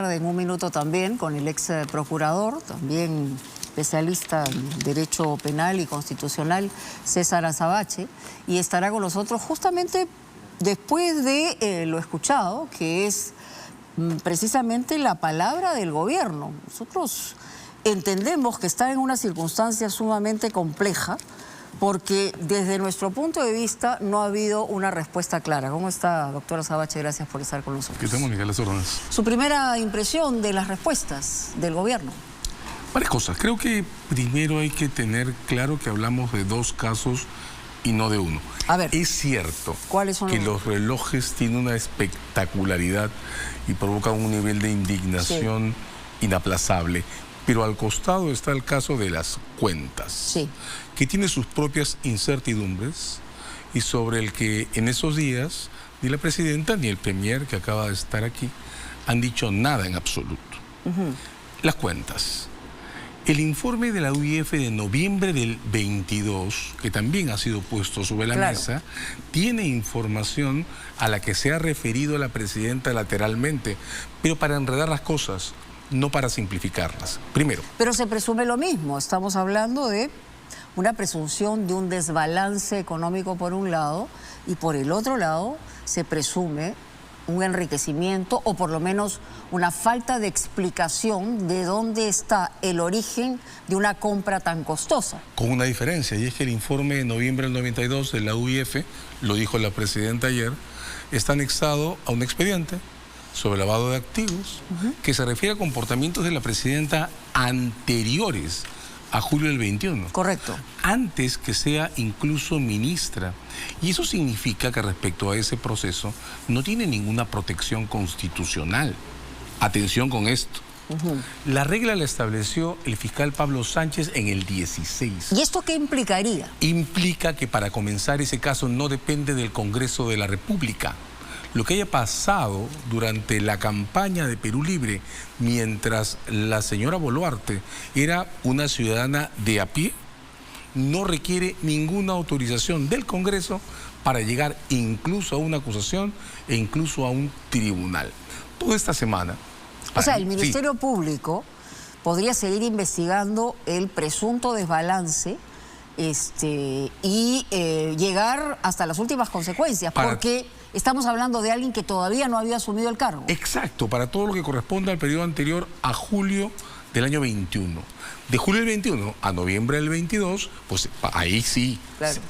En un minuto también con el ex procurador, también especialista en Derecho Penal y Constitucional, César Azabache, y estará con nosotros justamente después de lo escuchado, que es precisamente la palabra del gobierno. Nosotros entendemos que está en una circunstancia sumamente compleja, porque desde nuestro punto de vista no ha habido una respuesta clara. ¿Cómo está, doctora Azabache? Gracias por estar con nosotros. ¿Qué tal, Mónica? Las órdenes. Su primera impresión de las respuestas del gobierno. Varias cosas. Creo que primero hay que tener claro que hablamos de dos casos y no de uno. A ver. Es cierto que los relojes tienen una espectacularidad y provocan un nivel de indignación inaplazable. Pero al costado está el caso de las cuentas, que tiene sus propias incertidumbres y sobre el que en esos días ni la presidenta ni el premier, que acaba de estar aquí, han dicho nada en absoluto. Las cuentas. El informe de la UIF de noviembre del 22, que también ha sido puesto sobre la mesa, tiene información a la que se ha referido la presidenta lateralmente, pero para enredar las cosas, no para simplificarlas. Primero. Pero se presume lo mismo. Estamos hablando de una presunción de un desbalance económico por un lado y por el otro lado se presume un enriquecimiento o por lo menos una falta de explicación de dónde está el origen de una compra tan costosa. Con una diferencia, y es que el informe de noviembre del 92 de la UIF, lo dijo la presidenta ayer, está anexado a un expediente sobre lavado de activos, que se refiere a comportamientos de la presidenta anteriores a julio del 21. Correcto. Antes que sea incluso ministra. Y eso significa que respecto a ese proceso no tiene ninguna protección constitucional. Atención con esto. La regla la estableció el fiscal Pablo Sánchez en el 16. ¿Y esto qué implicaría? Implica que para comenzar ese caso no depende del Congreso de la República. Lo que haya pasado durante la campaña de Perú Libre, mientras la señora Boluarte era una ciudadana de a pie, no requiere ninguna autorización del Congreso para llegar incluso a una acusación e incluso a un tribunal. Toda esta semana... O sea, el Ministerio Público podría seguir investigando el presunto desbalance y llegar hasta las últimas consecuencias, porque estamos hablando de alguien que todavía no había asumido el cargo. Exacto, para todo lo que corresponde al periodo anterior a julio del año 21. De julio del 21 a noviembre del 22, pues ahí sí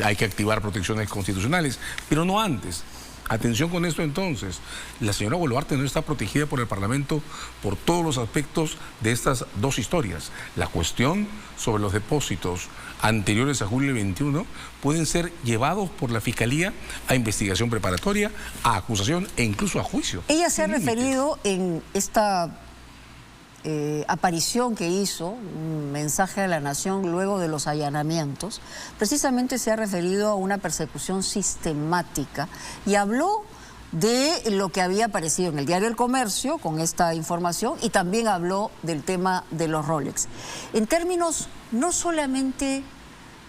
hay que activar protecciones constitucionales, pero no antes. Atención con esto entonces, la señora Boluarte no está protegida por el Parlamento por todos los aspectos de estas dos historias. La cuestión sobre los depósitos anteriores a julio del 21 pueden ser llevados por la Fiscalía a investigación preparatoria, a acusación e incluso a juicio. Ella se ha referido en esta aparición que hizo, un mensaje a la nación luego de los allanamientos, precisamente se ha referido a una persecución sistemática y habló de lo que había aparecido en el diario El Comercio con esta información y también habló del tema de los Rolex. En términos no solamente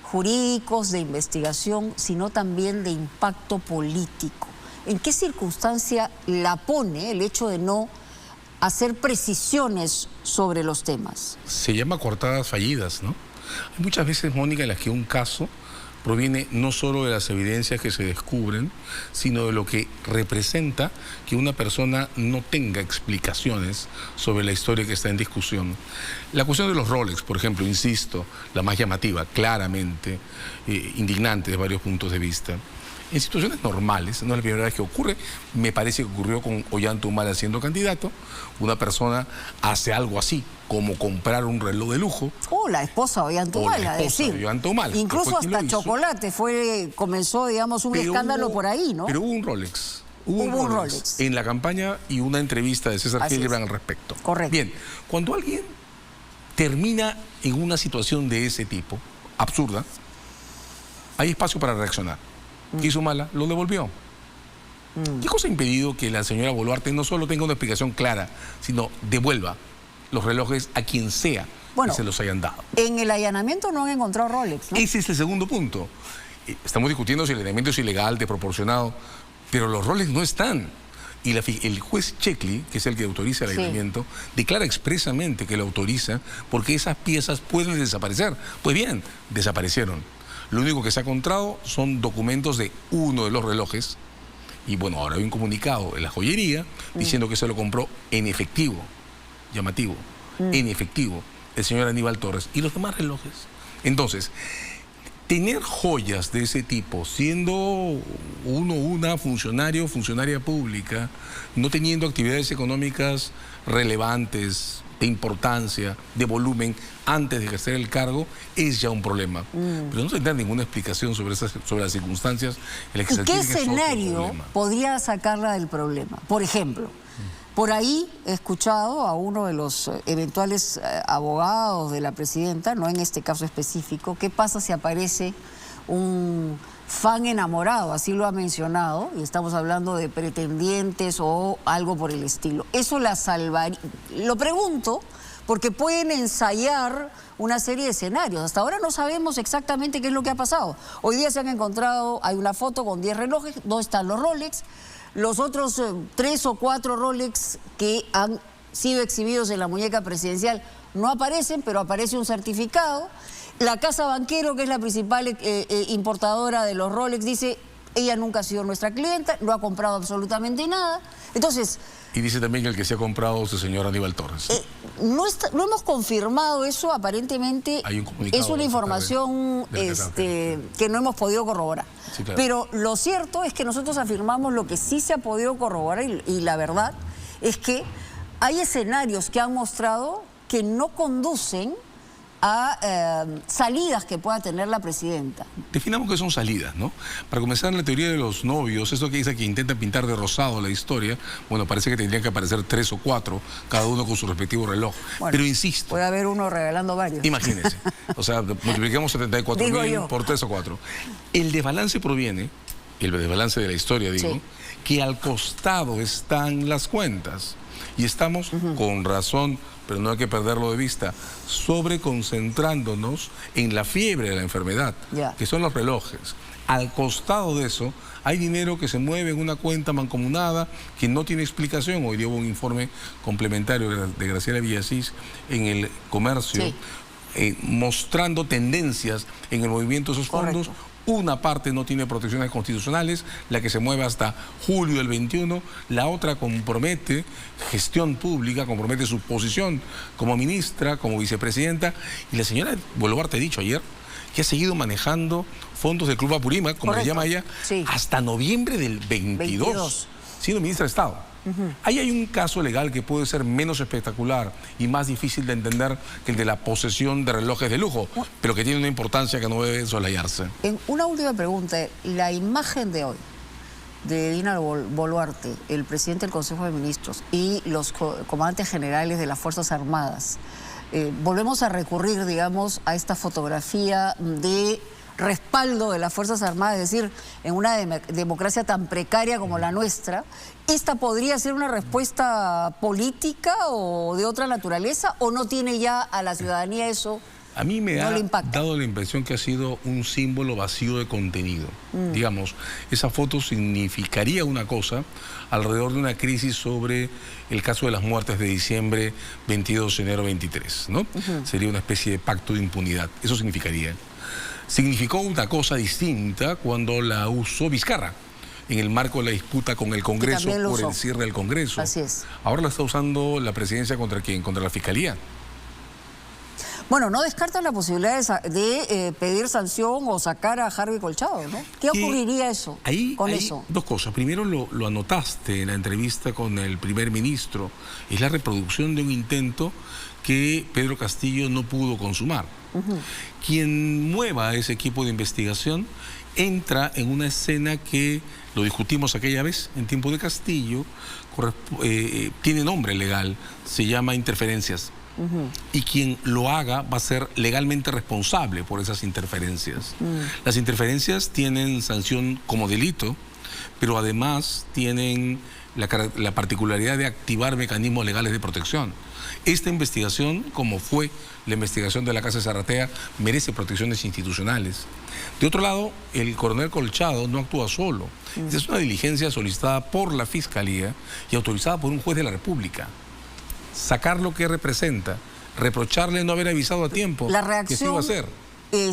jurídicos de investigación, sino también de impacto político. ¿En qué circunstancia la pone el hecho de no hacer precisiones sobre los temas? Se llama coartadas fallidas, ¿no? Hay muchas veces, Mónica, en las que un caso proviene no solo de las evidencias que se descubren, sino de lo que representa que una persona no tenga explicaciones sobre la historia que está en discusión. La cuestión de los Rolex, por ejemplo, insisto, la más llamativa, claramente indignante de varios puntos de vista. En situaciones normales, no es la primera vez que ocurre, me parece que ocurrió con Ollanta Humala siendo candidato, una persona hace algo así, como comprar un reloj de lujo. O la esposa de Ollanta Humala, incluso hasta chocolate comenzó, digamos, un escándalo por ahí, ¿no? Pero hubo un Rolex. Hubo un Rolex en la campaña y una entrevista de César Hildebrand al respecto. Correcto. Bien, cuando alguien termina en una situación de ese tipo, absurda, hay espacio para reaccionar. ¿Qué hizo Humala? Lo devolvió. ¿Qué cosa ha impedido que la señora Boluarte no solo tenga una explicación clara, sino devuelva los relojes a quien sea que se los hayan dado? En el allanamiento no han encontrado Rolex, ¿no? Ese es el segundo punto. Estamos discutiendo si el allanamiento es ilegal, desproporcionado, pero los Rolex no están. Y el juez Checli, que es el que autoriza el allanamiento, declara expresamente que lo autoriza porque esas piezas pueden desaparecer. Pues bien, desaparecieron. Lo único que se ha encontrado son documentos de uno de los relojes. Y bueno, ahora hay un comunicado en la joyería diciendo que se lo compró en efectivo, llamativo, en efectivo, el señor Aníbal Torres. ¿Y los demás relojes? Entonces, tener joyas de ese tipo, siendo una funcionaria pública, no teniendo actividades económicas relevantes, de importancia, de volumen, antes de ejercer el cargo, es ya un problema. Pero no se da ninguna explicación sobre las circunstancias en las que se ¿Y qué escenario podría sacarla del problema? Por ejemplo, por ahí he escuchado a uno de los eventuales abogados de la presidenta, no en este caso específico, ¿qué pasa si aparece un fan enamorado? Así lo ha mencionado, y estamos hablando de pretendientes o algo por el estilo. ¿Eso la salvaría? Lo pregunto porque pueden ensayar una serie de escenarios. Hasta ahora no sabemos exactamente qué es lo que ha pasado. Hoy día se han encontrado, hay una foto con 10 relojes, ¿dónde están los Rolex? Los otros 3 o 4 Rolex que han sido exhibidos en la muñeca presidencial no aparecen, pero aparece un certificado. La Casa Banquero, que es la principal importadora de los Rolex, dice, ella nunca ha sido nuestra clienta, no ha comprado absolutamente nada. Entonces... Y dice también que el que se ha comprado es el señor Aníbal Torres. No hemos confirmado eso, aparentemente. Hay un comunicado, es una información que no hemos podido corroborar. Sí, claro. Pero lo cierto es que nosotros afirmamos lo que sí se ha podido corroborar y la verdad es que hay escenarios que han mostrado que no conducen a salidas que pueda tener la presidenta. Definamos qué son salidas, ¿no? Para comenzar, en la teoría de los novios, eso que dice que intenta pintar de rosado la historia, bueno, parece que tendrían que aparecer 3 o 4, cada uno con su respectivo reloj. Bueno, pero insisto... Puede haber uno regalando varios. Imagínense. O sea, multiplicamos 74.000 por 3 o 4. El desbalance proviene, el desbalance de la historia, digo, que al costado están las cuentas. Y estamos, con razón, pero no hay que perderlo de vista, sobreconcentrándonos en la fiebre de la enfermedad, que son los relojes. Al costado de eso, hay dinero que se mueve en una cuenta mancomunada que no tiene explicación. Hoy día hubo un informe complementario de Graciela Villasís en El Comercio, mostrando tendencias en el movimiento de esos fondos. Una parte no tiene protecciones constitucionales, la que se mueve hasta julio del 21, la otra compromete gestión pública, compromete su posición como ministra, como vicepresidenta, y la señora Boluarte ha dicho ayer que ha seguido manejando fondos del Club Apurímac, como le llama ella, hasta noviembre del 22, siendo ministra de Estado. Ahí hay un caso legal que puede ser menos espectacular y más difícil de entender que el de la posesión de relojes de lujo, pero que tiene una importancia que no debe solayarse. Una última pregunta. La imagen de hoy de Dina Boluarte, el presidente del Consejo de Ministros y los comandantes generales de las Fuerzas Armadas, volvemos a recurrir, digamos, a esta fotografía de respaldo de las Fuerzas Armadas, es decir, en una democracia tan precaria como la nuestra, ¿esta podría ser una respuesta política o de otra naturaleza o no tiene ya a la ciudadanía eso? A mí me ha dado la impresión que ha sido un símbolo vacío de contenido. Digamos, esa foto significaría una cosa alrededor de una crisis sobre el caso de las muertes de diciembre 22 de enero 23, ¿no? Sería una especie de pacto de impunidad. Eso significaría. Significó una cosa distinta cuando la usó Vizcarra en el marco de la disputa con el Congreso por el cierre del Congreso. Así es. Ahora la está usando la presidencia ¿contra quién? Contra la Fiscalía. Bueno, no descartan la posibilidad de pedir sanción o sacar a Harvey Colchado, ¿no? ¿Qué ocurriría eso con eso? Dos cosas. Primero, lo anotaste en la entrevista con el primer ministro. Es la reproducción de un intento que Pedro Castillo no pudo consumar. Quien mueva ese equipo de investigación entra en una escena que, lo discutimos aquella vez en tiempo de Castillo, tiene nombre legal, se llama interferencias. Y quien lo haga va a ser legalmente responsable por esas interferencias. Las interferencias tienen sanción como delito, pero además tienen la particularidad de activar mecanismos legales de protección. Esta investigación, como fue la investigación de la Casa de Zarratea, merece protecciones institucionales. De otro lado, el coronel Colchado no actúa solo. Es una diligencia solicitada por la Fiscalía y autorizada por un juez de la República. Sacar lo que representa, reprocharle no haber avisado a tiempo la reacción, que se iba a hacer.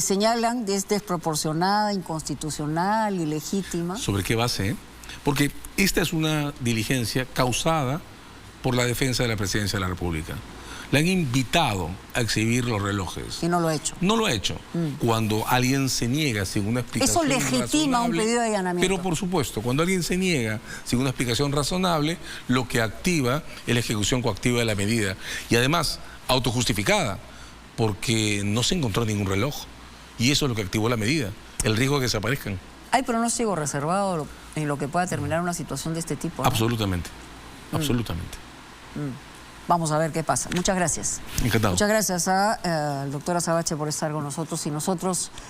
Señalan es desproporcionada, inconstitucional, ilegítima. ¿Sobre qué base? Porque esta es una diligencia causada por la defensa de la Presidencia de la República. Le han invitado a exhibir los relojes. Y no lo ha hecho. No lo ha hecho. Cuando alguien se niega sin una explicación razonable... Eso legitima un pedido de allanamiento. Pero por supuesto, cuando alguien se niega sin una explicación razonable, lo que activa es la ejecución coactiva de la medida. Y además, autojustificada, porque no se encontró ningún reloj. Y eso es lo que activó la medida, el riesgo de que desaparezcan. ¿Hay pronóstico reservado en lo que pueda terminar una situación de este tipo, ¿no? Absolutamente, absolutamente. Vamos a ver qué pasa. Muchas gracias. Encantado. Muchas gracias al doctor Azabache por estar con nosotros y nosotros